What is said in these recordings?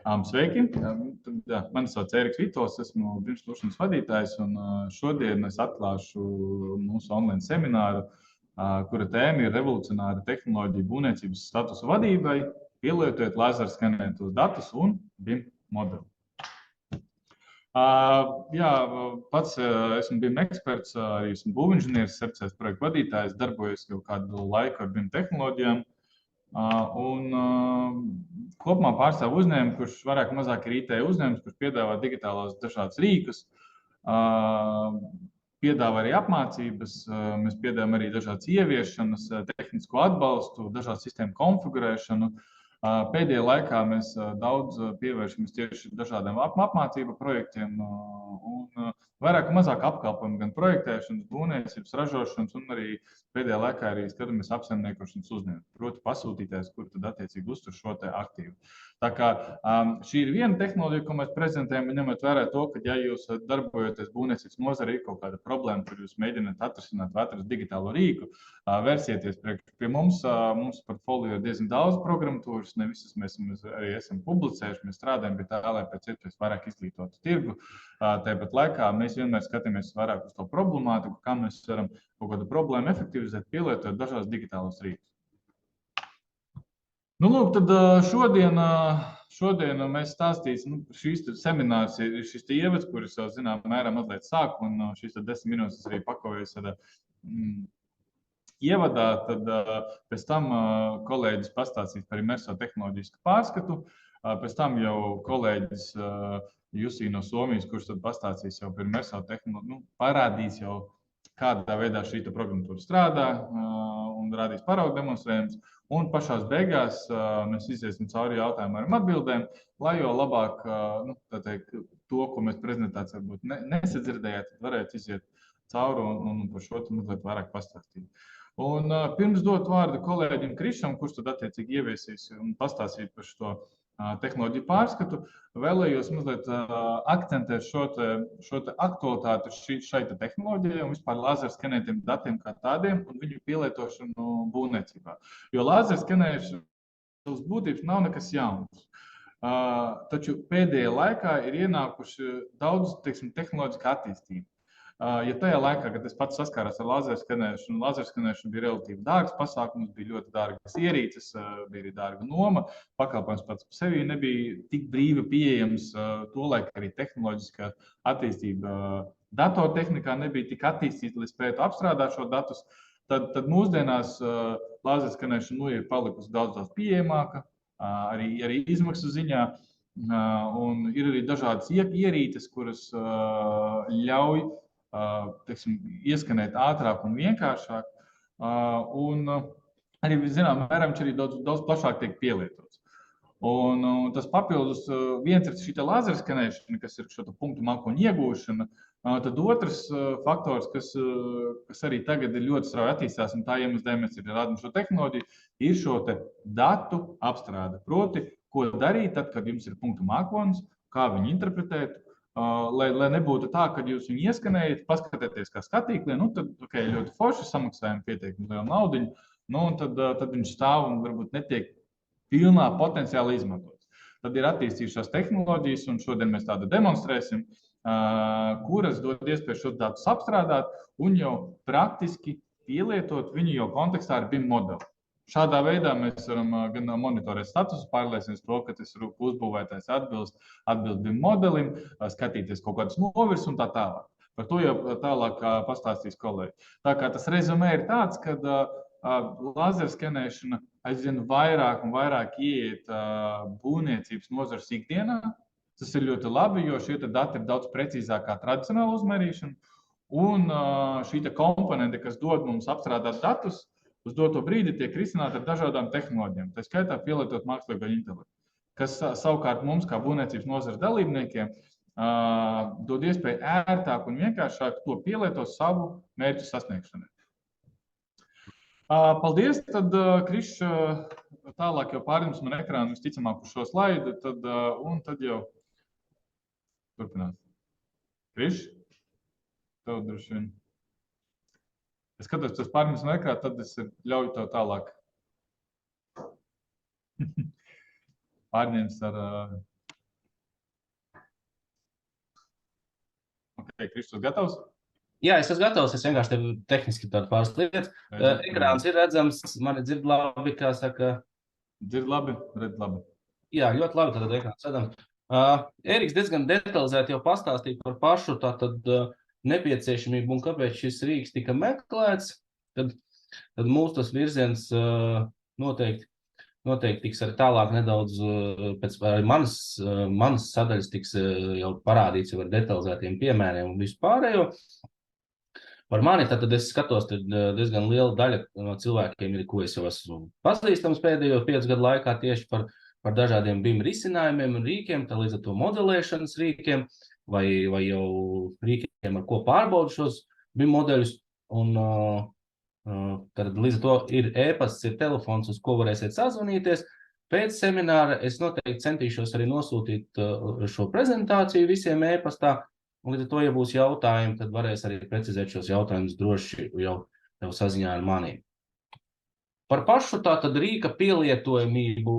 Sveiki! Mani sauc Ēriks Vitos, esmu BIM solutions vadītājs, un šodien es atklāšu mūsu online semināru, kura tēma ir revolucionāra tehnoloģija būvniecības statusu vadībai, pielietojot lāzerskenētos datus un BIM modeli. Pats esmu BIM eksperts, arī esmu būvinženieris, certificēts projektu vadītājs, darbojos jau kādu laiku ar BIM tehnoloģijām. Kopumā pārstāv uzņēmumu, kurš vairāk mazāk ir IT uzņēmums, kurš piedāvā digitālos dažādus rīkus, piedāvā arī apmācības, mēs piedāvājam arī dažādas ieviešanas, tehnisko atbalstu, dažādu sistēmu konfigurēšanu. Pēdējā laikā mēs daudz pievēršamies tieši dažādiem apmācību projektiem un vairāk un mazāk apkalpojam gan projektēšanas, būvniecības, ražošanas un arī pēdējā laikā arī skatāmies apsaimniekošanas uzņēmumus, proti pasūtītājs, kur tad attiecīgi uztur šo te aktīvu. Tā kā šī ir viena tehnoloģija, ko mēs prezentējam, ņemot vērā to, ka ja jūs darbojaties būvniecības nozarē, ir kaut kāda problēma, kur jūs mēģināt atrisināt vai atrast digitālo rīku, vērsieties pie mums. Mums portfolio ir diezgan daudz programmatūras, ne visas mēs arī esam publicējuši, mēs strādājam pie tā, lai pēc iespējas vairāk izglītotu tirgu. Tāpat laikā mēs vienmēr skatāmies vairāk uz to problemātiku, kā mēs varam kaut kādu problēmu efektivizēt, pielietojot dažādas digitālos rīkus. Lūk, tad šodien mēs stāstīsim, šīs seminārs ir šis ievads, kuris jau zinām mērā mazliet sāk, un šīs 10 minūtes arī pakojas ievadā, tad pēc tam kolēģis pastāstīs par imerso tehnoloģisku pārskatu, pēc tam jau kolēģis Jusī no Somijas, kurš tad pastāstīs jau par imerso tehnoloģiju, parādīs jau, kādā veidā šī programmatūra strādā un rādīs paraugu demonstrējumus. Un pašās beigās mēs iziesim cauri jautājumiem un atbildēm, lai jau labāk to, ko mēs prezentācijā varbūt nesadzirdējāt, varētu iziet cauri un par šo mazliet vairāk pastāstīt. Un pirms dot vārdu kolēģim Krišam, kurš tad attiecīgi ieviesīs un pastāstīs par šo tehnoloģiju pārskatu, vēlējos mazliet akcentēt šo te aktualitāti šai tehnoloģijai un vispār lāzerskenētiem datiem kā tādiem un viņu pielietošanu būvniecībā. Jo lāzerskenēšana uz būtības nav nekas jauns. Taču pēdējā laikā ir ienākuši daudz, tehnoloģiska attīstība. Ja tajā laikā, kad es pats saskāros ar lāzerskenēšanu bija relatīvi dārgs pasākums, bija ļoti dārgas ierīces, bija arī dārga noma, pakalpojums pats par sevi nebija tik brīvi pieejams, tolaik arī tehnoloģiskā attīstība datortehnikā nebija tik attīstīta, lai spētu apstrādāt šo datus, tad mūsdienās lāzerskenēšana ir palikusi daudz pieejamāka, arī izmaksu ziņā, un ir arī dažādas ierīces, kuras ļauj ieskanēt ātrāk un vienkāršāk, un arī, zinām, mērā viņš arī daudz plašāk tiek pielietots. Un tas papildus, viens ir šī lāzerskenēšana, kas ir šo punktu mākoņu iegūšana, tad otrs faktors, kas arī tagad ir ļoti strauji attīstās, un tā iemesla mēs arī rādām šo tehnoloģiju, ir šo te datu apstrāde. Proti, ko darīt tad, kad jums ir punktu mākonis, kā viņu interpretēt, lai nebūtu tā, ka jūs viņu ieskanējat, paskatieties kā skatīklī, tad ļoti forši samaksājam pietiekami lielu naudiņu, un tad viņš stāv un varbūt netiek pilnā potenciāli izmantots. Tad ir attīstījušās tehnoloģijas, un šodien mēs tādu demonstrēsim, kuras dod iespēju šos datus apstrādāt un jau praktiski pielietot viņu jau kontekstā ar BIM modeli. Šādā veidā mēs varam gan monitorēt statusu, pārliecināties to, ka tas uzbūvētais atbilst BIM modelim, skatīties kaut kādus novirs un tā tālāk. Par to jau tālāk pastāstīs kolēģi. Tā kā tas rezumē ir tāds, ka lāzerskenēšana aizvien vairāk un vairāk ieiet būvniecības nozares ikdienā. Tas ir ļoti labi, jo šie dati ir daudz precīzāk kā tradicionāla uzmērīšana. Un šī komponente, kas dod mums apstrādāt datus, uz doto brīdi tiek risināta ar dažādām tehnoloģijām, tā skaitā pielietot mākslīgo intelektu, kas savukārt mums, kā būvniecības nozares dalībniekiem, dod iespēju ērtāk un vienkāršāk to pielietot savu mērķu sasniegšanai. Paldies, tad Kriš tālāk jau pārņems man ekrānu visticamāk uz šo slaidu, un tad jau turpinās. Kriš, tev droši vien. Es skatos, tas pārņems no ekrāna, tad es ļauju tev tālāk. Pārņems ar teikt, Kristus gatavs? Jā, es esmu gatavs, es vienkārši tev tehniski tādu pāris lietas. Ekrāns ir redzams, mani dzird labi, kā saka. Dzird labi, redz labi. Jā, ļoti labi, tad ekrāns redzams. Ēriks diezgan detalizēti jau pastāstīja par pašu tātad nepieciešamību un kāpēc šis rīks tika meklēts. Tad mūsu tas virziens noteikti tiks arī tālāk nedaudz pēc manas sadaļas tiks jau parādīts jau ar detalizētiem piemēriem un visu pārējo. Par mani tad es skatos, tad diezgan liela daļa no cilvēkiem ir, ko es jau esmu pazīstams pēdējo 5 gadu laikā tieši par dažādiem BIM risinājumiem un rīkiem, tā līdz ar to modelēšanas rīkiem vai jau rīkiem, ar ko pārbaudu šos BIM modeļus. Un tad līdz ar to ir e-pasts, ir telefons, uz ko varēsiet sazvanīties. Pēc semināra es noteikti centīšos arī nosūtīt šo prezentāciju visiem e-pastā. Un līdz ar to, ja būs jautājumi, tad varēs arī precizēt šos jautājumus droši jau saziņā ar maniem. Par pašu tātad rīka pielietojamību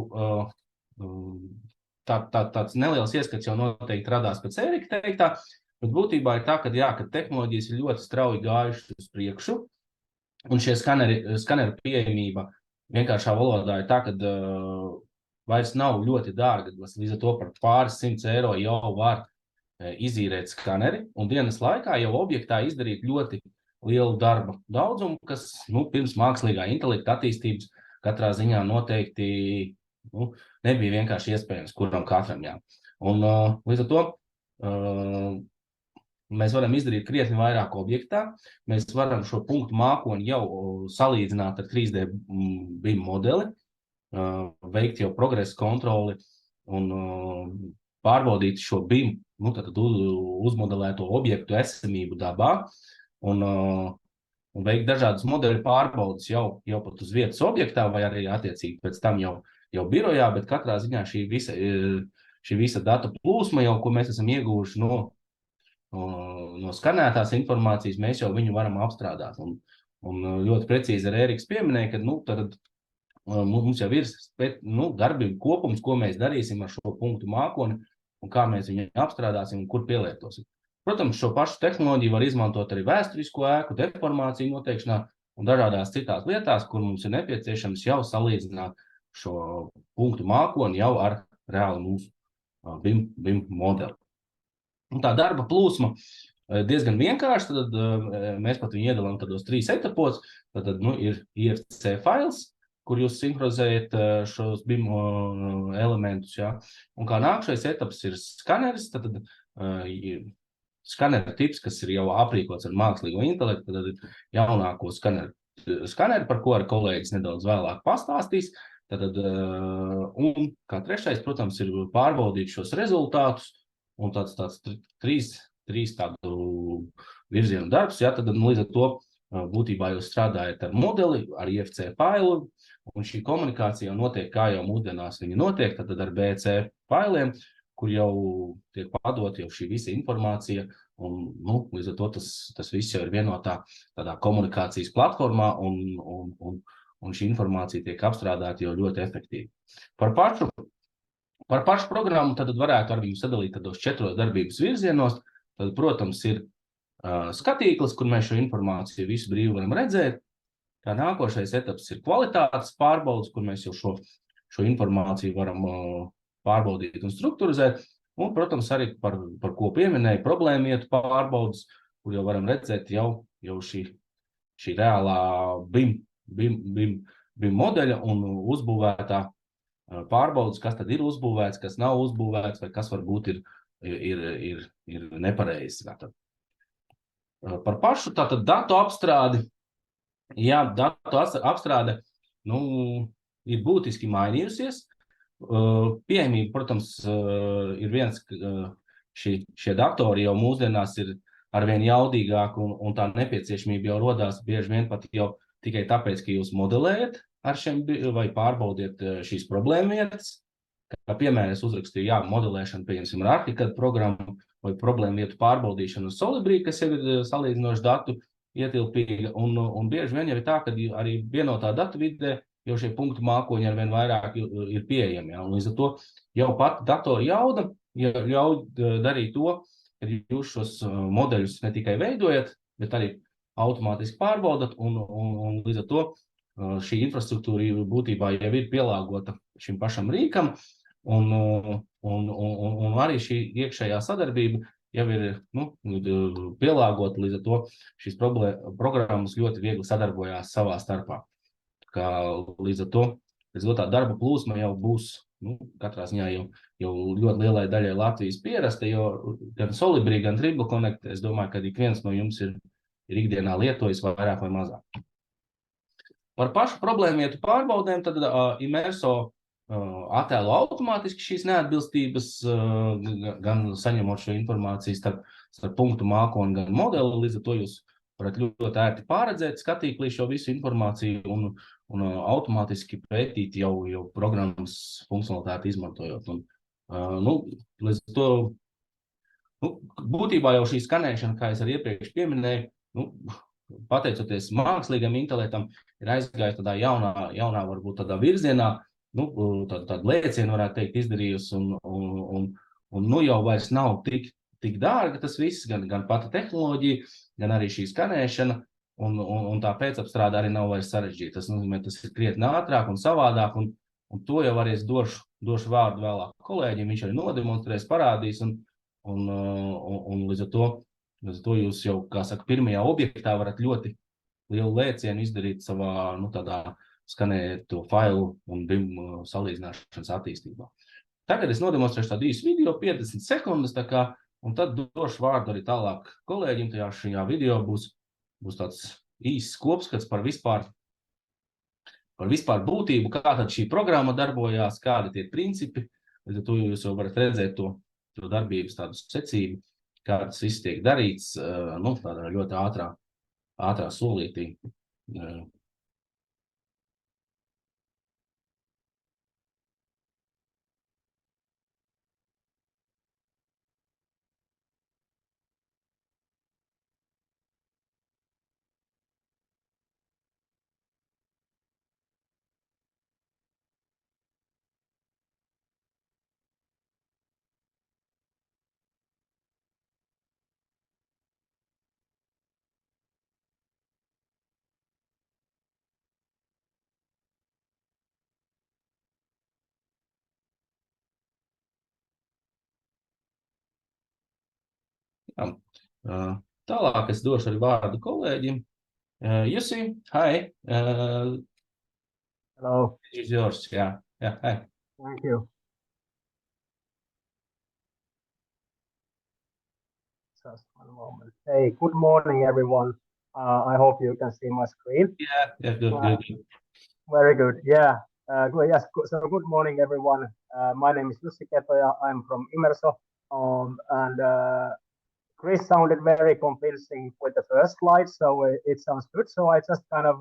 tāds neliels ieskats jau noteikti radās pēc Ērika teiktā, bet būtībā ir tā, ka tehnoloģijas ir ļoti strauji gājušas uz priekšu, un šie skaneru pieejamība vienkāršā valodā ir tā, ka vairs nav ļoti dārga, līdz ar to par pāris 100 eiro jau var izīrēt skaneri, un dienas laikā jau objektā izdarīt ļoti lielu darba daudzumu, kas pirms mākslīgā intelekta attīstības katrā ziņā noteikti nebija vienkārši iespējams, kuram katram jā. Un līdz ar to mēs varam izdarīt krietni vairāk objektā, mēs varam šo punktu mākoni jau salīdzināt ar 3D BIM modeli, veikt jau progresa kontroli un pārbaudīt šo BIM, tātad uzmodelēto objektu esamību dabā un veikt dažādas modeļu pārbaudas jau pat uz vietas objektā vai arī attiecīgi pēc tam jau birojā, bet katrā ziņā šī visa datu plūsma jau, ko mēs esam ieguvuši no skanētās informācijas, mēs jau viņu varam apstrādāt. Un ļoti precīzi ar Ēriks pieminēja, ka tad mums jau ir darbību kopums, ko mēs darīsim ar šo punktu mākoni un kā mēs viņu apstrādāsim un kur pielietosim. Protams, šo pašu tehnoloģiju var izmantot arī vēsturisko ēku, deformāciju noteikšanā un dažādās citās lietās, kur mums ir nepieciešams jau salīdzināt šo punktu mākoni jau ar reāli mūsu BIM modeli. Un tā darba plūsma diezgan vienkārši, tad mēs pat viņu iedalām tādos 3 etapos. Tad ir IFC fails, kur jūs sinhronizējat šos BIM elementus. Ja? Un kā nākšais etaps ir skaneris, tad skanera tips, kas ir jau aprīkots ar mākslīgo intelektu, tad ir jaunāko skaneri, par ko ar kolēģis nedaudz vēlāk pastāstīs. Un kā trešais, protams, ir pārbaudīt šos rezultātus, un tāds 3 tādu virzienu darbs, ja, tad līdz ar to būtībā jūs strādājat ar modeli, ar IFC failu, un šī komunikācija jau notiek, kā jau mūsdienās viņa notiek, tad ar BC failiem, kur jau tiek padot jau šī visa informācija, un līdz ar to tas viss jau ir vienotā tādā komunikācijas platformā, un šī informācija tiek apstrādāta jau ļoti efektīvi. Par pašu programmu tad varētu ar viņu sadalīt tādos 4 darbības virzienos. Tad, protams, ir skatīklis, kur mēs šo informāciju visu brīvi varam redzēt. Kā nākošais etaps ir kvalitātes pārbaudas, kur mēs jau šo informāciju varam pārbaudīt un strukturizēt. Un, protams, arī par ko pieminēja problēmu vietu pārbaudas, kur jau varam redzēt jau šī reālā BIM modeļa un uzbūvētā pārbaudas, kas tad ir uzbūvēts, kas nav uzbūvēts, vai kas varbūt ir nepareizi. Par pašu tātad datu apstrādi. Jā, datu apstrāde ir būtiski mainījusies. Pieejamība, protams, ir viens, šie datori jau mūsdienās ir arvien jaudīgāk un tā nepieciešamība jau rodās bieži vien pat jau tikai tāpēc, ka jūs modelējat ar šiem vai pārbaudiet šīs problēmvietas. Kā piemēram, es uzrakstīju, modelēšanu, pieņemsim, ar ArchiCAD programmu vai problēmvietu pārbaudīšanu uz Solibri, kas jau ir salīdzinoši datu ietilpīga. Un bieži vien jau ir tā, ka arī vienotā datu vidē jau šie punktu mākoņi arvien vairāk ir pieejami. Ja? Un līdz ar to jau pat datora jauda ļauj darīt to, kad jūs šos modeļus ne tikai veidojat, bet arī automātiski pārbaudat, un līdz ar to šī infrastruktūra būtībā jau ir pielāgota šim pašam rīkam, un arī šī iekšējā sadarbība jau ir pielāgota, līdz ar to šīs programmas ļoti viegli sadarbojās savā starpā. Līdz ar to tā darba plūsma jau būs katrā ziņā jau ļoti lielai daļai Latvijas pierasta, jo gan Solibri, gan Triple Connect, es domāju, ka ik viens no jums ir ikdienā lietojis vairāk vai mazāk. Par pašu problēmvietu pārbaudēm, tad Imerso attēlo automātiski šīs neatbilstības, gan saņemot šo informāciju starp punktu mākoni, gan modeli, līdz ar to jūs varat ļoti ērti pārredzēt skatīklī šo visu informāciju un automātiski pētīt jau programmas funkcionalitāti izmantojot. Līdz ar to, būtībā jau šī skanēšana, kā es arī iepriekš pieminēju, pateicoties mākslīgam intelektam, ir aizgājusi tādā jaunā varbūt tādā virzienā, tādu lēcienu varētu teikt izdarījusi, un jau vairs nav tik dārga tas viss, gan pati tehnoloģija, gan arī šī skanēšana, un tā pēcapstrāde arī nav vairs sarežģīta. Tas nozīmē, tas ir krietni ātrāk un savādāk, un to jau arī es došu vārdu vēlāk kolēģim, viņš arī nodemonstrēs, parādīs, un līdz ar to jūs jau, kā saka, pirmajā objektā varat ļoti lielu lēcienu izdarīt savā, tādā skanēto failu un BIM salīdzināšanas attīstībā. Tagad es nodemonstrēšu tādu īsu video, 50 sekundes, un tad došu vārdu arī tālāk kolēģim. Šajā video būs tāds īsts kopskats par vispār būtību, kā tad šī programma darbojās, kādi tie principi, līdz ar to jūs jau varat redzēt to darbības tādu secību, kā tas viss tiek darīts, tādā ļoti ātrā solītī. Tālāk es došu arī vārdu kolēģim. Jussi, hi. Hello. It's yours. Yeah, hi. Thank you. Just one moment. Hey, good morning, everyone. I hope you can see my screen. Yeah, good. Very good. Yeah. Yes. So good morning, everyone. My name is Jussi Ketoja. I'm from Imerso, and Chris sounded very convincing with the first slide, so it sounds good. So I just kind of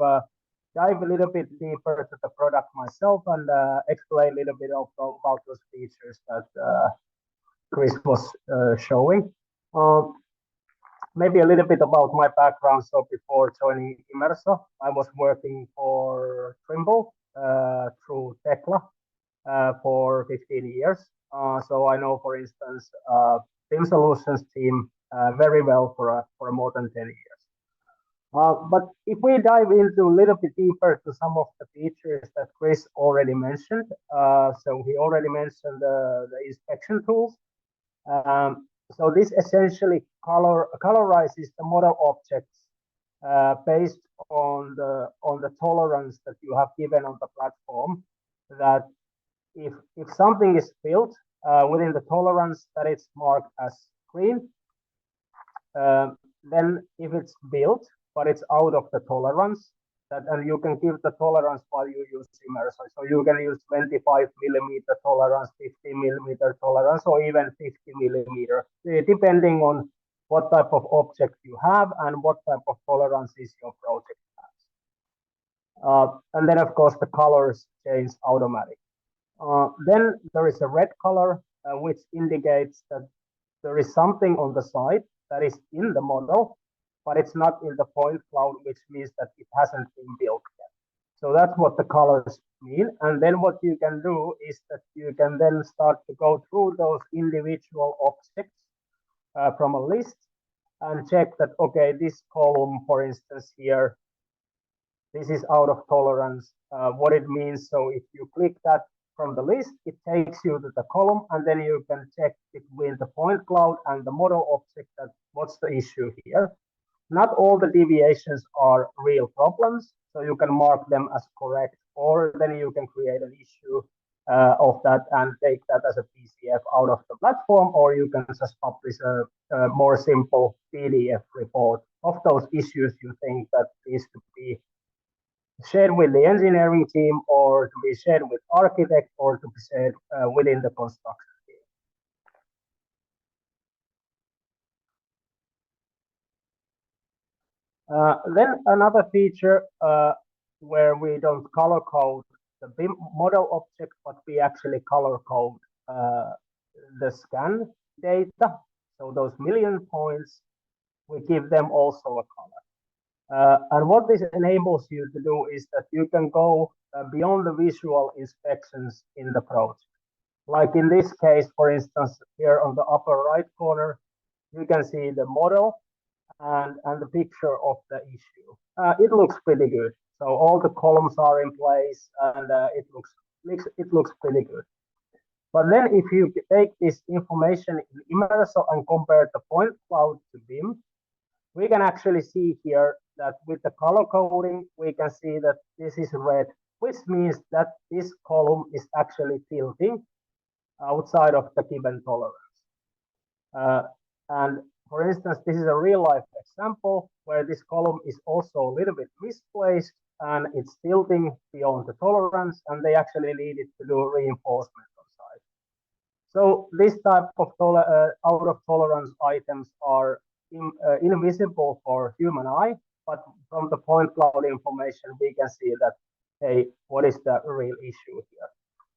dive a little bit deeper to the product myself and explain a little bit about those features that Chris was showing. Maybe a little bit about my background. So before joining Imerso, I was working for Trimble through Tekla for 15 years. So I know, for instance, BIM Solutions team very well for more than 10 years. But if we dive into a little bit deeper to some of the features that Chris already mentioned, so he already mentioned the inspection tools. So this essentially colorizes the model objects based on the tolerance that you have given on the platform. That if something is built within the tolerance that it's marked as green, then if it's built but it's out of the tolerance, and you can give the tolerance while you use Imerso. So you can use 25 millimeter tolerance, 50 millimeter tolerance, or even 50 millimeter, depending on what type of object you have and what type of tolerances your project has. And then, of course, the colors change automatically. Then there is a red color, which indicates that there is something on the side that is in the model, but it's not in the point cloud, which means that it hasn't been built yet. So that's what the colors mean. And then what you can do is that you can then start to go through those individual objects from a list and check that, okay, this column, for instance, here, this is out of tolerance, what it means. So if you click that from the list, it takes you to the column, and then you can check between the point cloud and the model object that what's the issue here. Not all the deviations are real problems, so you can mark them as correct, or then you can create an issue of that and take that as a PDF out of the platform, or you can just publish a more simple PDF report of those issues you think that needs to be shared with the engineering team, or to be shared with architect, or to be shared within the construction team. Then another feature where we don't color code the BIM model object, but we actually color code the scan data. So those million points, we give them also a color. And what this enables you to do is that you can go beyond the visual inspections in the project. Like in this case, for instance, here on the upper right corner, you can see the model and the picture of the issue. It looks pretty good. So all the columns are in place, and it looks pretty good. But then if you take this information in Immerso and compare the point cloud to BIM, we can actually see here that with the color coding, we can see that this is red, which means that this column is actually tilting outside of the given tolerance. And for instance, this is a real life example where this column is also a little bit misplaced and it's tilting beyond the tolerance, and they actually needed to do reinforcement on site. So this type of out of tolerance items are invisible for human eye, but from the point cloud information, we can see that, hey, what is the real issue here?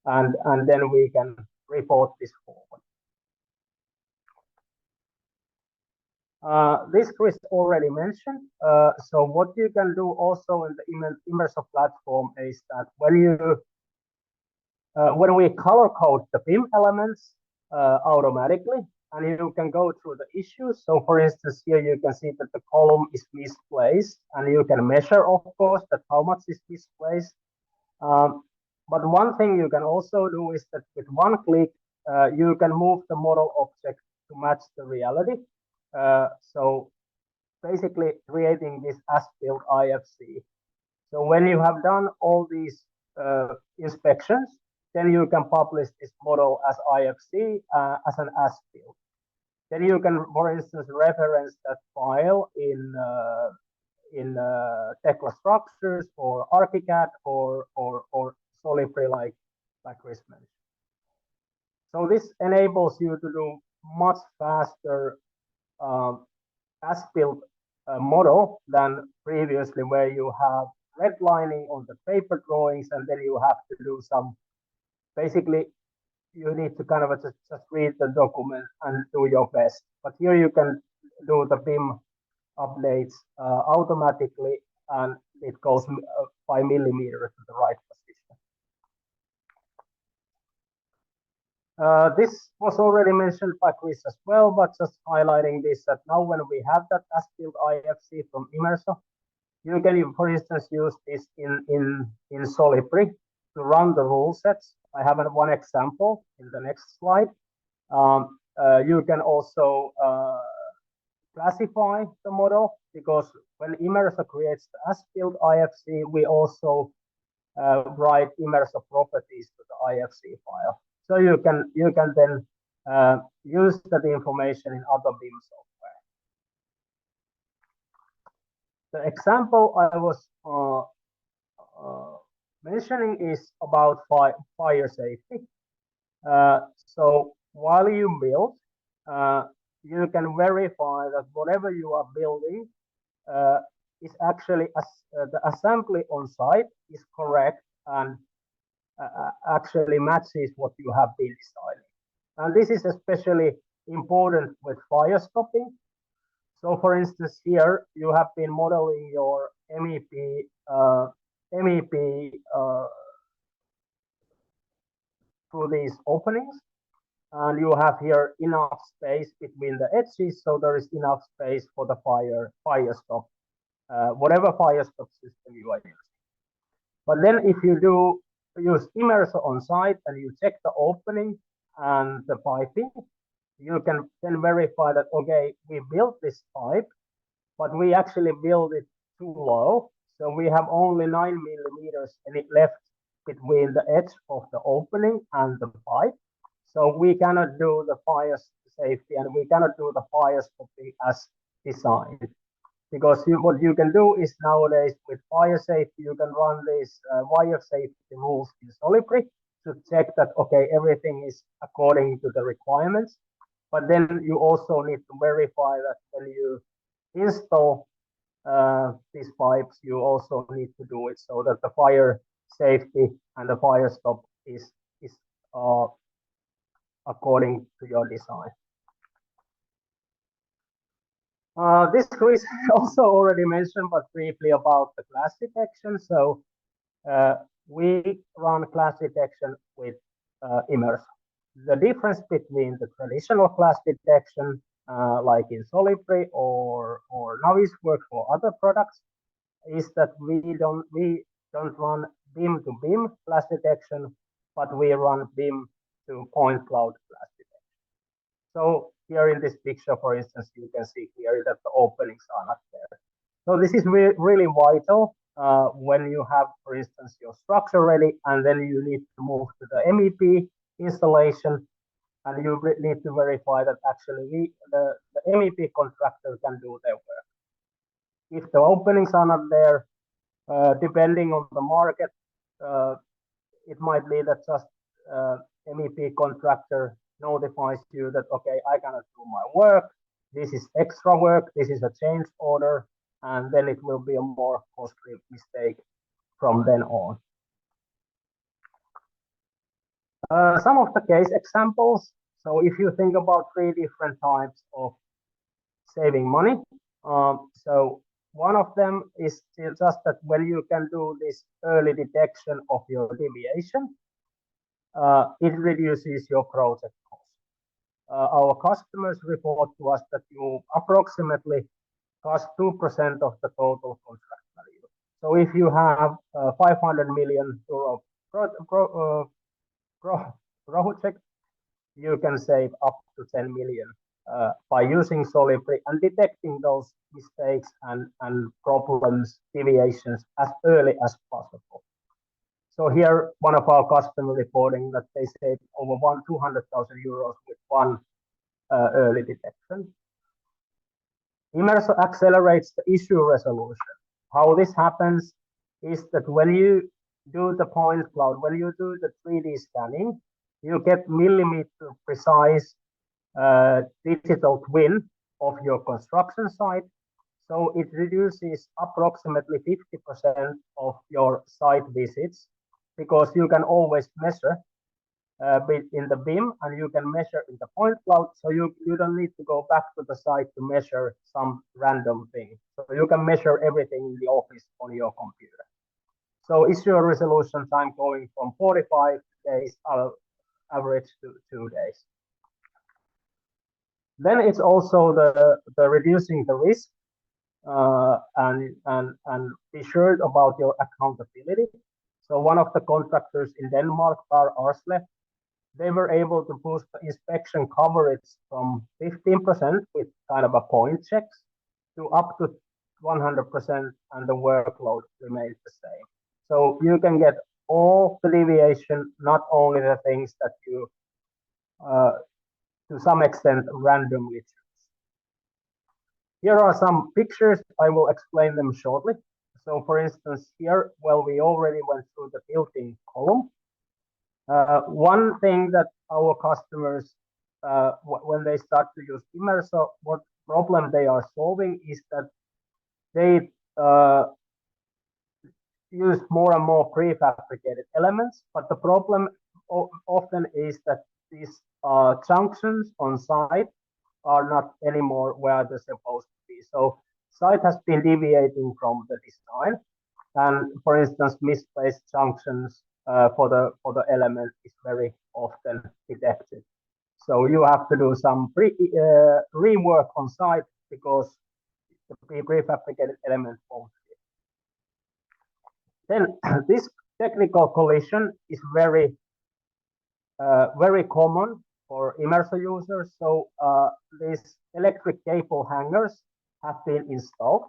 And then we can report this forward. This Chris already mentioned. So what you can do also in the Immerso platform is that when we color code the BIM elements automatically, and you can go through the issues. So for instance, here you can see that the column is misplaced, and you can measure, of course, that how much is misplaced. But one thing you can also do is that with one click, you can move the model object to match the reality. So basically creating this as-built IFC. So when you have done all these inspections, then you can publish this model as IFC as an as-built. Then you can, for instance, reference that file in Tekla Structures or ArchiCAD or Solibri, like Chris mentioned. So this enables you to do much faster as-built model than previously, where you have redlining on the paper drawings, and then you have to do some, basically you need to kind of just read the document and do your best. But here you can do the BIM updates automatically, and it goes 5 millimeters to the right position. This was already mentioned by Chris as well, but just highlighting this, that now when we have that as-built IFC from Immerso, you can, for instance, use this in Solibri to run the rule sets. I have one example in the next slide. You can also classify the model, because when Immerso creates the as-built IFC, we also write Immerso properties to the IFC file. So you can then use that information in other BIM software. The example I was mentioning is about fire safety. So while you build, you can verify that whatever you are building is actually the assembly on site is correct and actually matches what you have been designing. And this is especially important with fire stopping. So for instance, here you have been modeling your MEP through these openings. and you have here enough space between the edges, so there is enough space for the fire stop, whatever fire stop system you are using. But then if you do use Immerso on site and you check the opening and the piping, you can then verify that, okay, we built this pipe, but we actually built it too low. So we have only 9 millimeters left between the edge of the opening and the pipe. So we cannot do the fire safety and we cannot do the fire stopping as designed. Because what you can do is nowadays with fire safety, you can run these fire safety rules in Solibri to check that, okay, everything is according to the requirements. But then you also need to verify that when you install these pipes, you also need to do it so that the fire safety and the fire stop is according to your design. This Chris also already mentioned, but briefly about the clash detection. So we run clash detection with Immerso. The difference between the traditional clash detection, like in Solibri or Navisworks or other products, is that we don't run BIM to BIM clash detection, but we run BIM to point cloud clash detection. So here in this picture, for instance, you can see clearly that the openings are not there. So this is really vital when you have, for instance, your structure ready, and then you need to move to the MEP installation, and you need to verify that actually the MEP contractor can do their work. If the openings are not there, depending on the market, it might be that just MEP contractor notifies you that, okay, I cannot do my work, this is extra work, this is a change order, and then it will be a more costly mistake from then on. Some of the case examples. So if you think about 3 different types of saving money, so one of them is just that when you can do this early detection of your deviation, it reduces your project cost. Our customers report to us that you approximately cost 2% of the total contract value. So if you have 500 million euro project, you can save up to 10 million by using Solibri and detecting those mistakes and problems, deviations as early as possible. So here, one of our customers reporting that they saved over 200,000 euros with one early detection. Immerso accelerates the issue resolution. How this happens is that when you do the point cloud, when you do the 3D scanning, you get millimeter precise digital twin of your construction site. So it reduces approximately 50% of your site visits, because you can always measure in the BIM and you can measure in the point cloud. So you don't need to go back to the site to measure some random thing. So you can measure everything in the office on your computer. So issue resolution time going from 45 days average to 2 days. Then it's also the reducing the risk and be sure about your accountability. So one of the contractors in Denmark, Arsle, they were able to boost the inspection coverage from 15% with kind of a point checks to up to 100%, and the workload remains the same. So you can get all the deviation, not only the things that you, to some extent, randomly choose. Here are some pictures. I will explain them shortly. So for instance, here, well, we already went through the built-in column. One thing that our customers, when they start to use Immerso, what problem they are solving is that they use more and more prefabricated elements, but the problem often is that these junctions on site are not anymore where they're supposed to be. So site has been deviating from the design, and for instance, misplaced junctions for the element is very often detected. So you have to do some rework on site because the prefabricated element won't fit. Then this technical collision is very common for Immerso users. So these electric cable hangers have been installed.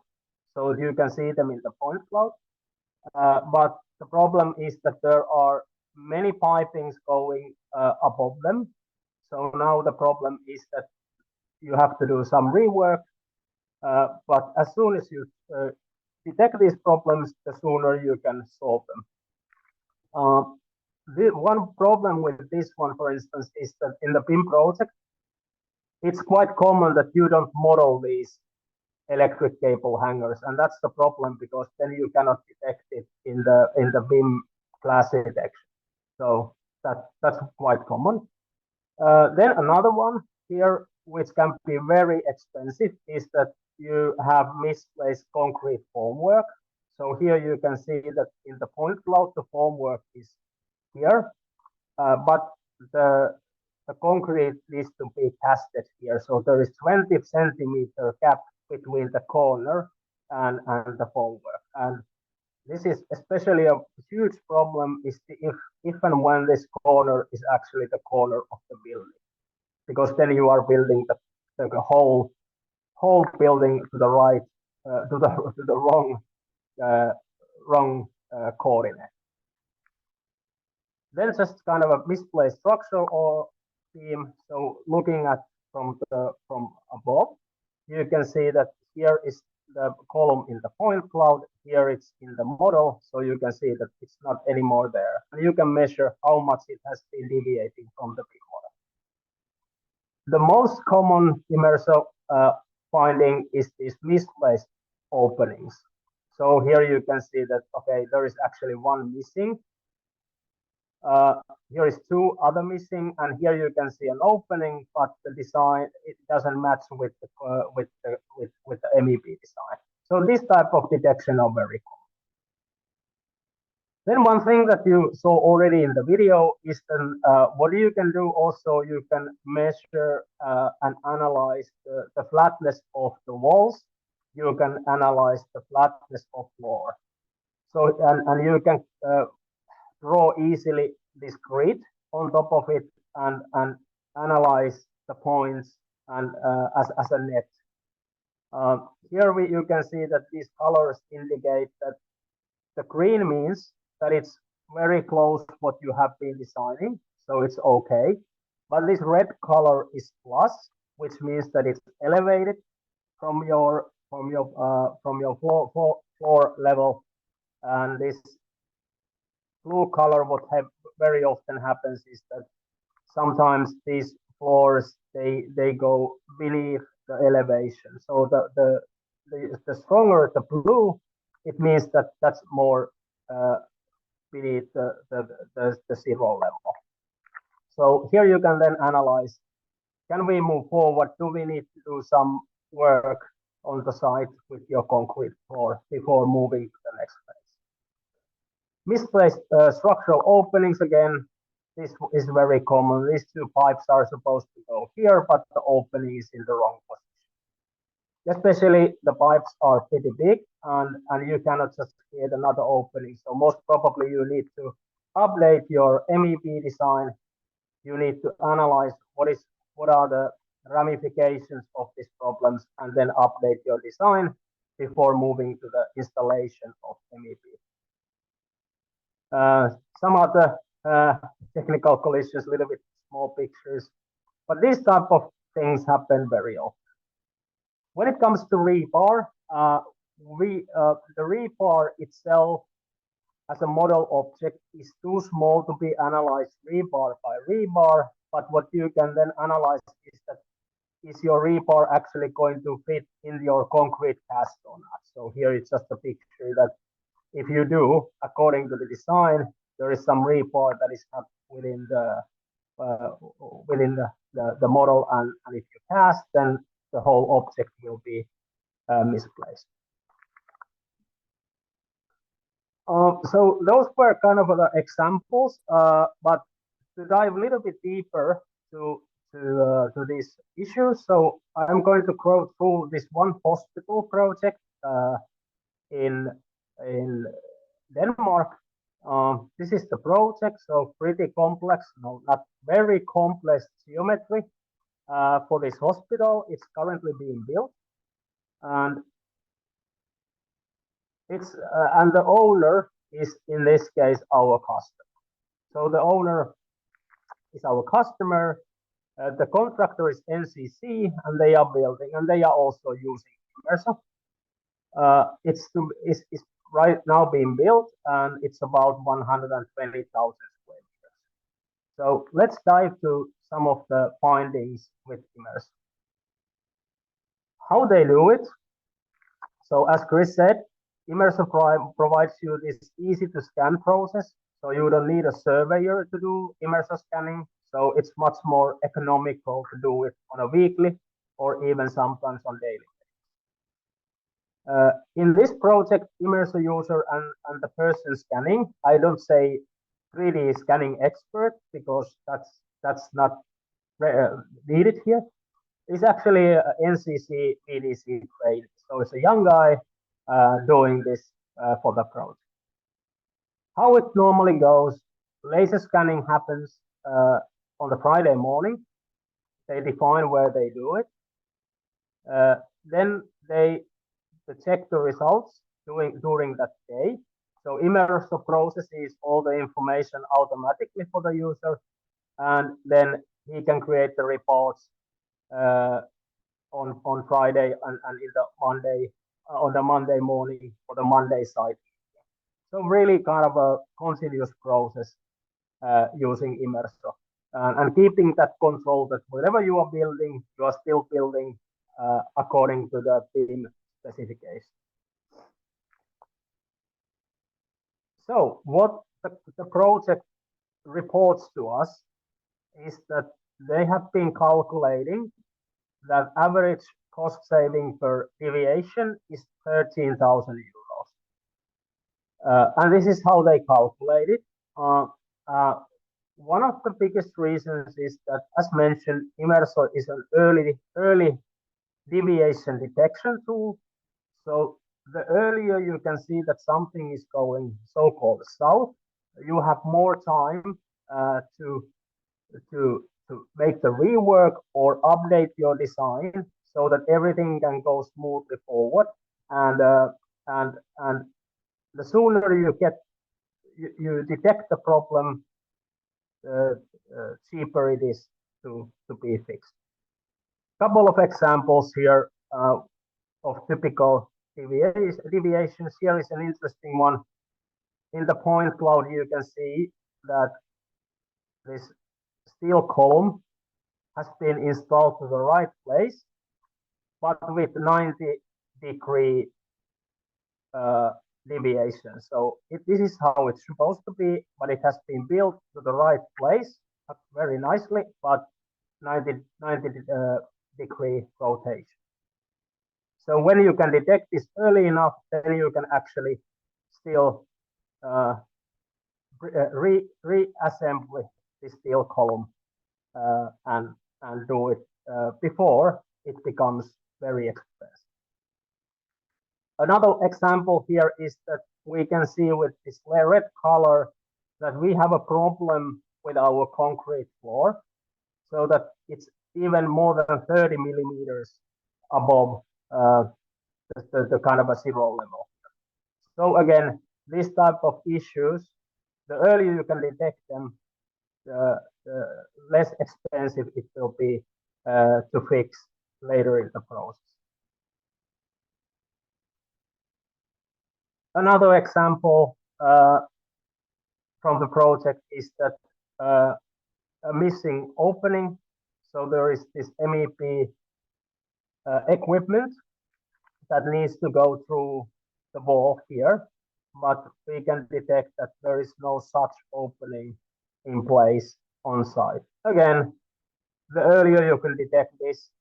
So you can see them in the point cloud. But the problem is that there are many pipings going above them. So now the problem is that you have to do some rework. But as soon as you detect these problems, the sooner you can solve them. The one problem with this one, for instance, is that in the BIM project, it's quite common that you don't model these electric cable hangers, and that's the problem because then you cannot detect it in the BIM class detection. So that's quite common. Then another one here, which can be very expensive, is that you have misplaced concrete formwork. So here you can see that in the point cloud, the formwork is here, but the concrete needs to be casted here. So there is 20 centimeter gap between the corner and the formwork. And this is especially a huge problem is if and when this corner is actually the corner of the building, because then you are building the whole building to the right, to the wrong coordinate. Then just kind of a misplaced structural or beam. So looking at from above, you can see that here is the column in the point cloud. Here it's in the model, so you can see that it's not anymore there. And you can measure how much it has been deviating from the BIM model. The most common Immerso finding is these misplaced openings. So here you can see that, okay, there is actually one missing. Here is two other missing, and here you can see an opening, but the design, it doesn't match with the MEP design. So this type of detection are very common. Then one thing that you saw already in the video is then what you can do also, you can measure and analyze the flatness of the walls. You can analyze the flatness of floor. So, and you can draw easily this grid on top of it and analyze the points and as a net. Here you can see that these colors indicate that the green means that it's very close to what you have been designing, so it's okay. But this red color is plus, which means that it's elevated from your floor level, and this blue color, what very often happens is that sometimes these floors they go beneath the elevation. So the stronger the blue, it means that that's more beneath the zero level. So here you can then analyze, can we move forward? Do we need to do some work on the site with your concrete floor before moving to the next phase? Misplaced structural openings, again, this is very common. These two pipes are supposed to go here, but the opening is in the wrong position. Especially the pipes are pretty big, and you cannot just create another opening. So most probably you need to update your MEP design. You need to analyze what are the ramifications of these problems, and then update your design before moving to the installation of MEP. Some other technical collisions, a little bit small pictures, but these type of things happen very often. When it comes to rebar, the rebar itself as a model object is too small to be analyzed rebar by rebar, but what you can then analyze is that is your rebar actually going to fit in your concrete cast or not. So here it's just a picture that if you do, according to the design, there is some rebar that is not within the model, and if you cast, then the whole object will be misplaced. So those were kind of the examples, but to dive a little bit deeper to to these issues. So I'm going to go through this one hospital project in Denmark. This is the project, so pretty complex, no, not very complex geometry for this hospital. It's currently being built, and and the owner is in this case our customer. So the owner is our customer. The contractor is NCC, and they are building, and they are also using Immerso. It's right now being built, and it's about 120,000 square meters. So let's dive to some of the findings with Immerso. How they do it. So as Chris said, Immerso provides you this easy to scan process. So you don't need a surveyor to do Immerso scanning. So it's much more economical to do it on a weekly or even sometimes on daily. In this project, Immerso user and the person scanning, I don't say 3D scanning expert because that's not needed here. It's actually a NCC PDC trained. So it's a young guy doing this for the project. How it normally goes, laser scanning happens on the Friday morning. They define where they do it. Then they check the results during that day. So Immerso processes all the information automatically for the user, and then he can create the reports on Friday and in the Monday on the Monday morning for the Monday site. So really kind of a continuous process using Immerso and keeping that control that whatever you are building, you are still building according to the BIM specification. So what the project reports to us is that they have been calculating that average cost saving per deviation is 13,000 euros. And this is how they calculate it. One of the biggest reasons is that, as mentioned, Immerso is an early deviation detection tool. So the earlier you can see that something is going so-called south, you have more time to make the rework or update your design so that everything can go smoothly forward. And the sooner you detect the problem, cheaper it is to be fixed. Couple of examples here of typical deviations. Here is an interesting one. In the point cloud, you can see that this steel column has been installed to the right place, but with 90-degree deviation. So this is how it's supposed to be, but it has been built to the right place very nicely, but 90-degree rotation. So when you can detect this early enough, then you can actually still reassemble the steel column and do it before it becomes very expensive. Another example here is that we can see with this red color that we have a problem with our concrete floor, so that it's even more than 30 millimeters above the kind of a zero level. So again, this type of issues, the earlier you can detect them, the less expensive it will be to fix later in the process. Another example from the project is that a missing opening. So there is this MEP equipment that needs to go through the wall here, but we can detect that there is no such opening in place on site. Again, the earlier you can detect this,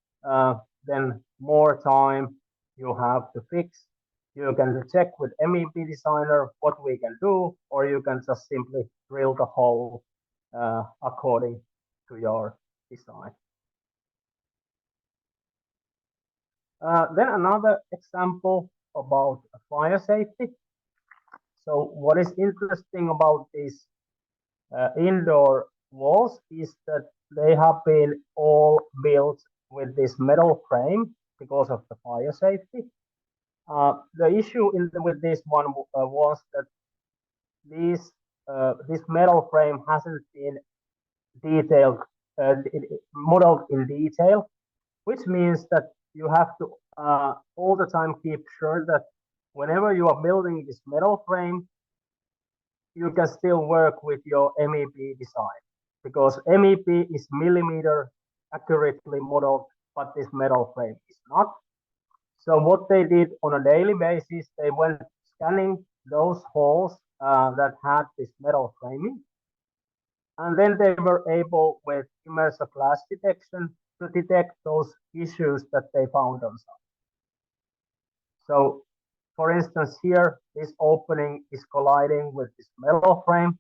then more time you have to fix. You can check with MEP designer what we can do, or you can just simply drill the hole according to your design. Then another example about fire safety. So what is interesting about these indoor walls is that they have been all built with this metal frame because of the fire safety. The issue with this one was that this metal frame hasn't been detailed, modeled in detail, which means that you have to all the time keep sure that whenever you are building this metal frame, you can still work with your MEP design, because MEP is millimeter accurately modeled, but this metal frame is not. So what they did on a daily basis, they went scanning those holes that had this metal framing, and then they were able with immersive glass detection to detect those issues that they found on site. So for instance, here, this opening is colliding with this metal frame.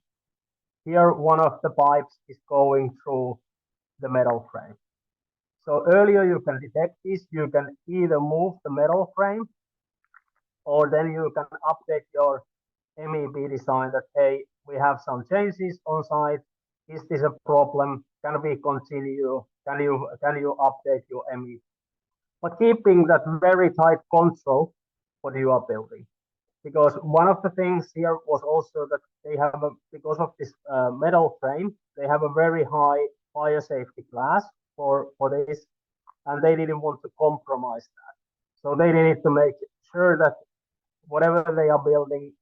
Here, one of the pipes is going through the metal frame. So earlier you can detect this, you can either move the metal frame, or then you can update your MEP design that, hey, we have some changes on site. Is this a problem? Can we continue? Can you update your MEP? But keeping that very tight control what you are building. Because one of the things here was also that they have, because of this metal frame, they have a very high fire safety class for this, and they didn't want to compromise that. So they needed to make sure that whatever they are building,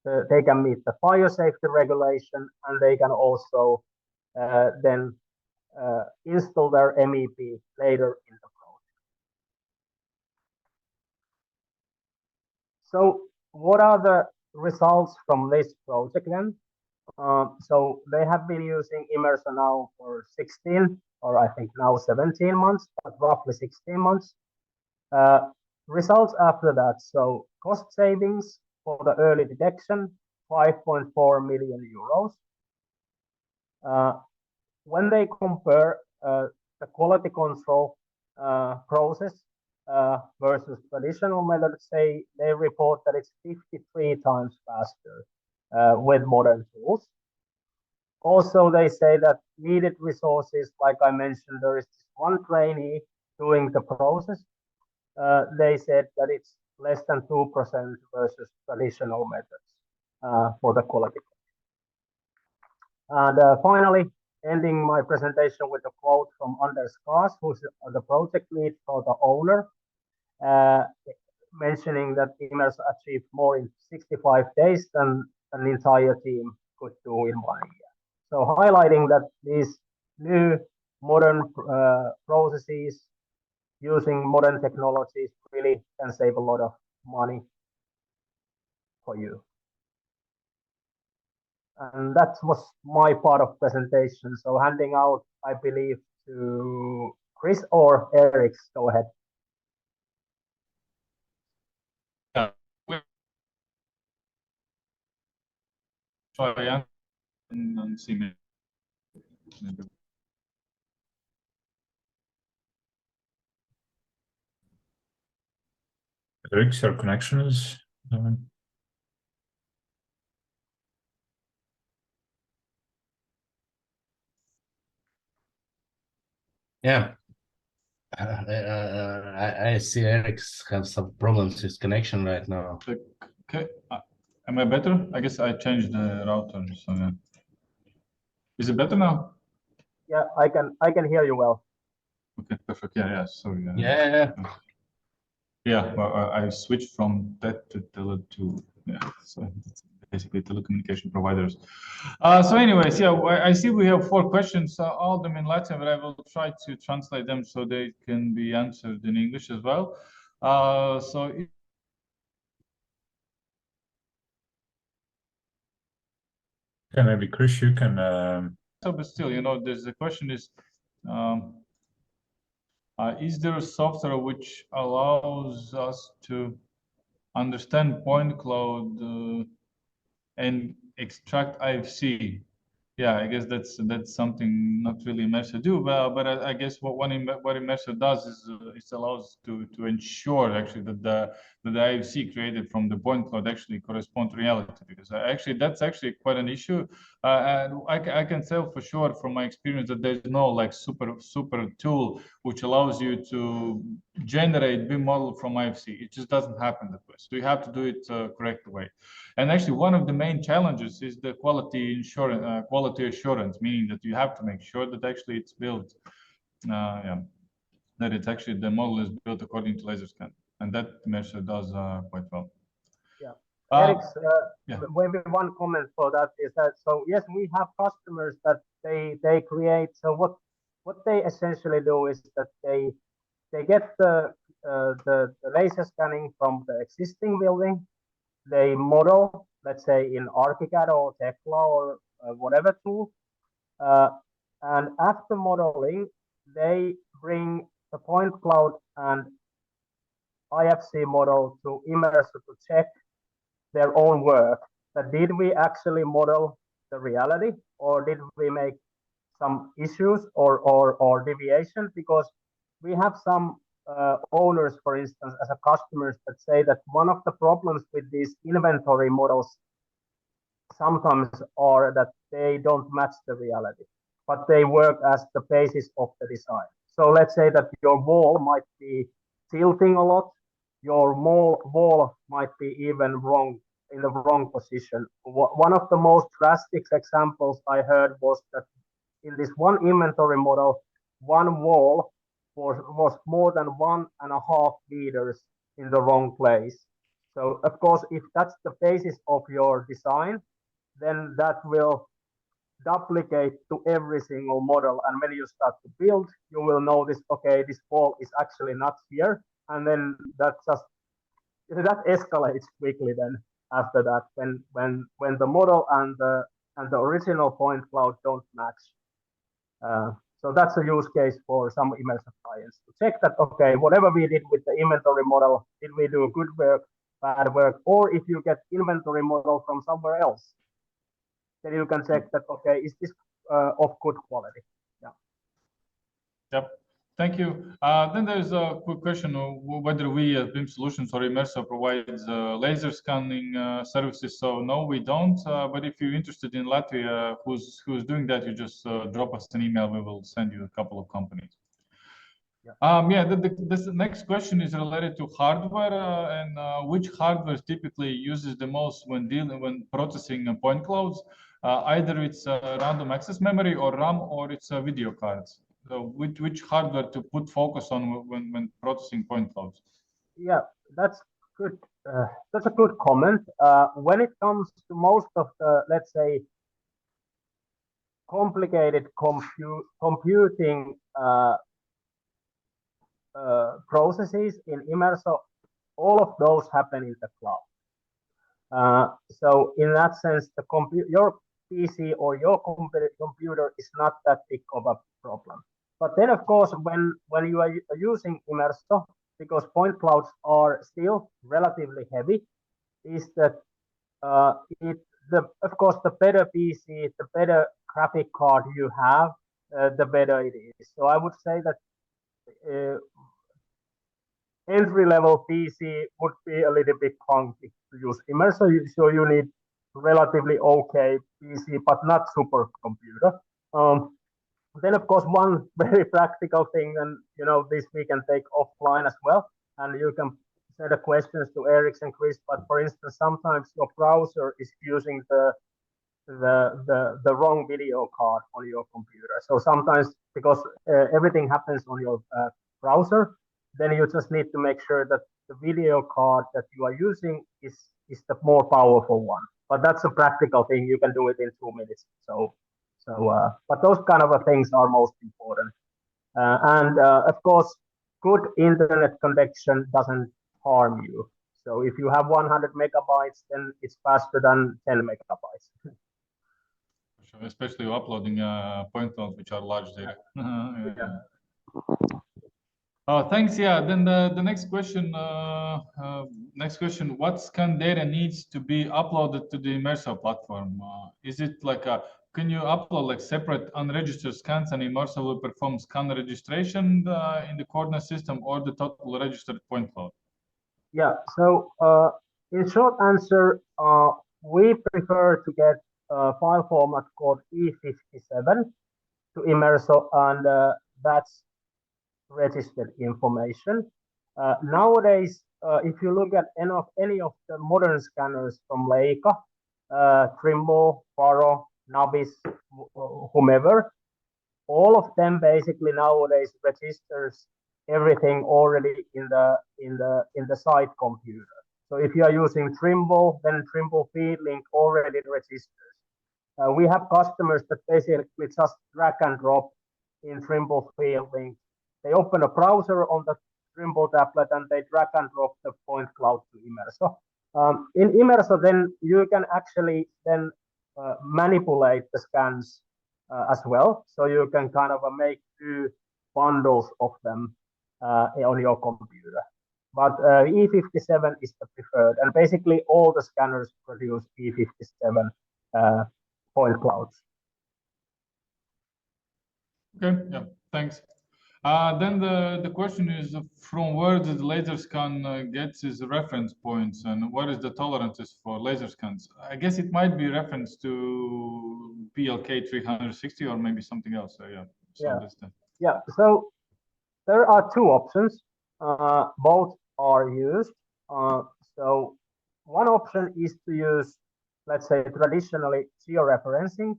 they can meet the fire safety regulation, and they can also then install their MEP later in the project. So what are the results from this project then? So they have been using Immerso now for 16, or I think now 17 months, but roughly 16 months. Results after that, so cost savings for the early detection, 5.4 million euros. When they compare the quality control process versus traditional methods, they report that it's 53 times faster with modern tools. Also, they say that needed resources, like I mentioned, there is one trainee doing the process. They said that it's less than 2% versus traditional methods for the quality. And finally, ending my presentation with a quote from Anders Kaas, who's the project lead for the owner, mentioning that Immerso achieved more in 65 days than an entire team could do in 1 year. So highlighting that these new modern processes using modern technologies really can save a lot of money for you. And that was my part of presentation. So handing out, I believe, to Chris or Eric. Go ahead. Try and see me. Eric, your connection is. Yeah. I see Eric's have some problems with his connection right now. Okay. Am I better? I guess I changed the router. So yeah. Is it better now? Yeah, I can hear you well. Okay, perfect. Yeah. Sorry. Yeah. Yeah. Well, I switched from that to Tele2. Yeah. So it's basically telecommunication providers. So anyways, yeah, I see we have 4 questions, all of them in Latin, but I will try to translate them so they can be answered in English as well. So Yeah, maybe Chris, you can. but still, there's the question is there a software which allows us to understand point cloud and extract IFC Yeah, I guess that's something not really Immerso do well, but I guess what Immerso does is it allows to ensure actually that the IFC created from the point cloud actually correspond to reality, because actually that's actually quite an issue, and I can tell for sure from my experience that there's no like super tool which allows you to generate BIM model from IFC. It just doesn't happen that way. So you have to do it correct way. And actually, one of the main challenges is the quality assurance, meaning that you have to make sure that actually it's built, that it's actually the model is built according to LaserScan, and that Immerso does quite well. Yeah, Eric's, yeah. Maybe one comment for that is that, so yes, we have customers that they create. So what they essentially do is that they get the laser scanning from the existing building. They model, let's say in ArchiCAD or Tekla or whatever tool, and after modeling, they bring the point cloud and IFC model to Immerso to check their own work. That did we actually model the reality, or did we make some issues or deviations? Because we have some owners, for instance, as a customers that say that one of the problems with these inventory models sometimes are that they don't match the reality, but they work as the basis of the design. So let's say that your wall might be tilting a lot, your wall might be even wrong, in the wrong position. One of the most drastic examples I heard was that in this one inventory model, one wall was more than 1.5 meters in the wrong place. So of course, if that's the basis of your design, then that will duplicate to every single model. And when you start to build, you will notice, okay, this wall is actually not here. And then that escalates quickly then after that, when the model and the original point cloud don't match. So that's a use case for some Immerso clients to check that, okay, whatever we did with the inventory model, did we do good work, bad work? Or if you get inventory model from somewhere else, then you can check that, okay, is this of good quality? Yeah. Yep. Thank you. Then there's a quick question of whether we as BIM Solutions or Immerso provides laser scanning services. So no, we don't. But if you're interested in Latvia, who's doing that, you just drop us an email. We will send you a couple of companies. Yeah. This next question is related to hardware and which hardware typically uses the most when processing point clouds. Either it's random access memory or RAM, or it's video cards. So which hardware to put focus on when processing point clouds? Yeah, that's good. That's a good comment. When it comes to most of the, let's say, complicated computing processes in Immerso, all of those happen in the cloud. So in that sense, your PC or your computer is not that big of a problem. But then, of course, when you are using Immerso, because point clouds are still relatively heavy, is that of course, the better PC, the better graphic card you have, the better it is. So I would say that entry-level PC would be a little bit clunky to use Immerso, so you need relatively okay PC, but not super computer. Then, of course, one very practical thing, and this we can take offline as well, and you can send the questions to Eric and Chris. But for instance, sometimes your browser is using the wrong video card on your computer. So sometimes, because everything happens on your browser, then you just need to make sure that the video card that you are using is the more powerful one. But that's a practical thing. You can do it in 2 minutes. But those kind of things are most important. And of course, good internet connection doesn't harm you. So if you have 100 megabytes, then it's faster than 10 megabytes. Especially uploading point clouds, which are large data. Thanks. Yeah. Then the next question. What scan data needs to be uploaded to the Immerso platform? Is it like can you upload like separate unregistered scans and immersively perform scan registration in the coordinate system or the total registered point cloud? Yeah, so in short answer, we prefer to get a file format called E57 to Immerso, and that's registered information. Nowadays, if you look at any of the modern scanners from Leica, Trimble, Faro, Nabis, whomever, all of them basically nowadays registers everything already in the site computer. So if you are using Trimble, then Trimble FeedLink already registers. We have customers that basically just drag and drop in Trimble FeedLink. They open a browser on the Trimble tablet and they drag and drop the point cloud to Immerso. In Immerso, then you can actually then manipulate the scans as well. So you can kind of make two bundles of them on your computer. But E57 is the preferred, and basically all the scanners produce E57 point clouds. Okay, yeah, thanks. Then the question is, from where does the laser scan gets its reference points, and what is the tolerances for laser scans? I guess it might be reference to PLK 360 or maybe something else. So yeah. Yeah. So there are two options. Both are used. So one option is to use, let's say, traditionally georeferencing,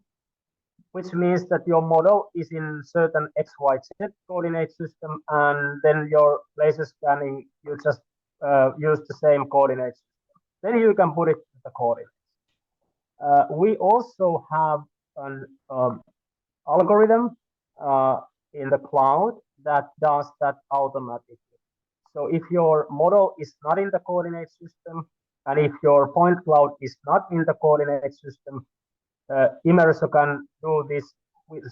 which means that your model is in certain XYZ coordinate system, and then your laser scanning, you just use the same coordinates. Then you can put it to the coordinates. We also have an algorithm in the cloud that does that automatically. So if your model is not in the coordinate system, and if your point cloud is not in the coordinate system, Immerso can do this.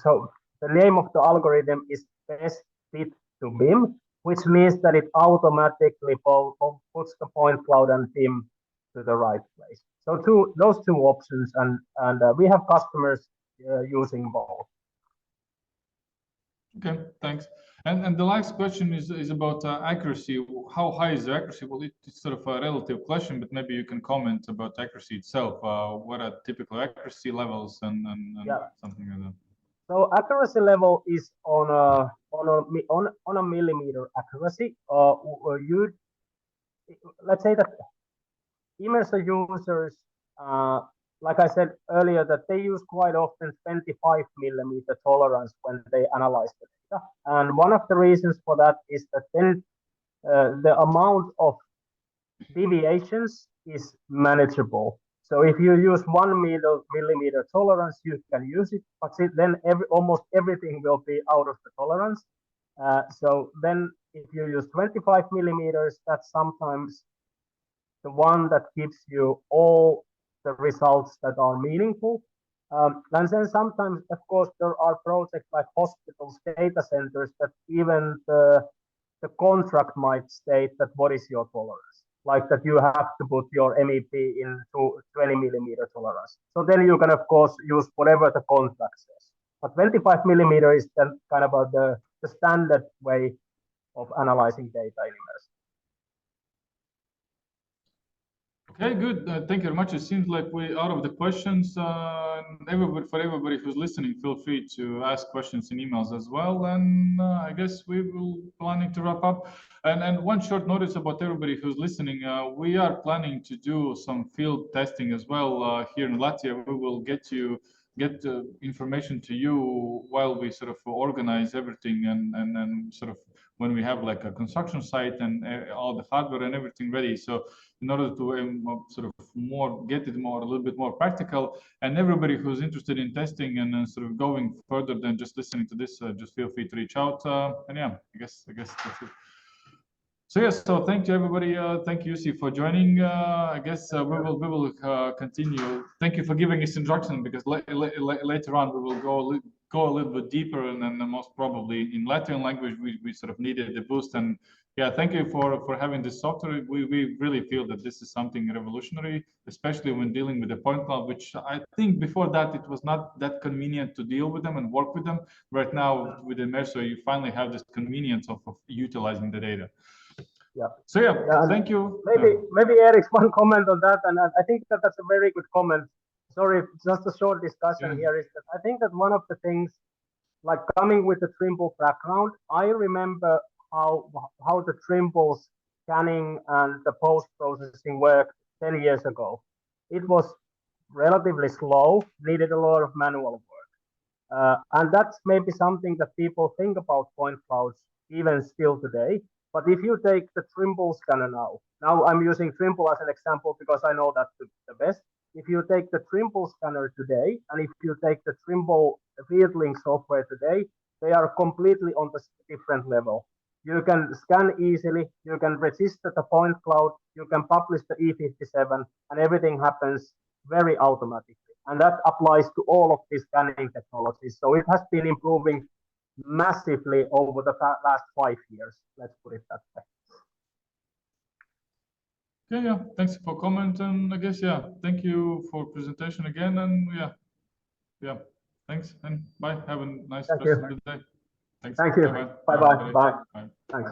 So the name of the algorithm is best fit to BIM, which means that it automatically puts the point cloud and BIM to the right place. So those two options, and we have customers using both. Okay, thanks. And the last question is about accuracy. How high is the accuracy? Well, it's sort of a relative question, but maybe you can comment about accuracy itself. What are typical accuracy levels and something like that? So accuracy level is on a millimeter accuracy. Let's say that Immerso users, like I said earlier, that they use quite often 25 millimeter tolerance when they analyze the data. And one of the reasons for that is that then the amount of deviations is manageable. So if you use 1 millimeter tolerance, you can use it, but then almost everything will be out of the tolerance. So then if you use 25 millimeters, that's sometimes the one that gives you all the results that are meaningful. And then sometimes, of course, there are projects like hospitals, data centers, that even the contract might state that what is your tolerance, like that you have to put your MEP into 20 millimeter tolerance. So then you can, of course, use whatever the contract says. But 25 millimeter is then kind of the standard way of analyzing data in Immerso. Okay, good. Thank you very much. It seems like we're out of the questions. For everybody who's listening, feel free to ask questions in emails as well. And I guess we will planning to wrap up. And one short notice about everybody who's listening: we are planning to do some field testing as well here in Latvia. We will get information to you while we sort of organize everything and sort of when we have like a construction site and all the hardware and everything ready. So in order to sort of get it a little bit more practical, and everybody who's interested in testing and sort of going further than just listening to this, just feel free to reach out. And yeah, I guess that's it. So yes, so thank you everybody. Thank you, Jussi, for joining. I guess we will continue. Thank you for giving us instruction, because later on we will go go a little bit deeper, and then most probably in Latvian language, we sort of needed the boost. And yeah, thank you for having this software. We really feel that this is something revolutionary, especially when dealing with the point cloud, which I think before that it was not that convenient to deal with them and work with them. Right now with Immerso, you finally have this convenience of utilizing the data. Yeah. So yeah, thank you. Maybe Eric's one comment on that, and I think that that's a very good comment. Sorry, just a short discussion here is that I think that one of the things, like coming with the Trimble background, I remember how the Trimble scanning and the post-processing worked 10 years ago. It was relatively slow, needed a lot of manual work. And that's maybe something that people think about point clouds even still today. But if you take the Trimble scanner now I'm using Trimble as an example because I know that's the best. If you take the Trimble scanner today, and if you take the Trimble FieldLink software today, they are completely on the different level. You can scan easily, you can register the point cloud, you can publish the E57, and everything happens very automatically. And that applies to all of these scanning technologies. So it has been improving massively over the last 5 years. Let's put it that way. Yeah, thanks for comment, and I guess thank you for presentation again, and yeah, thanks and bye. Have a nice rest of the day. Thanks. Thank you. Bye. Thanks.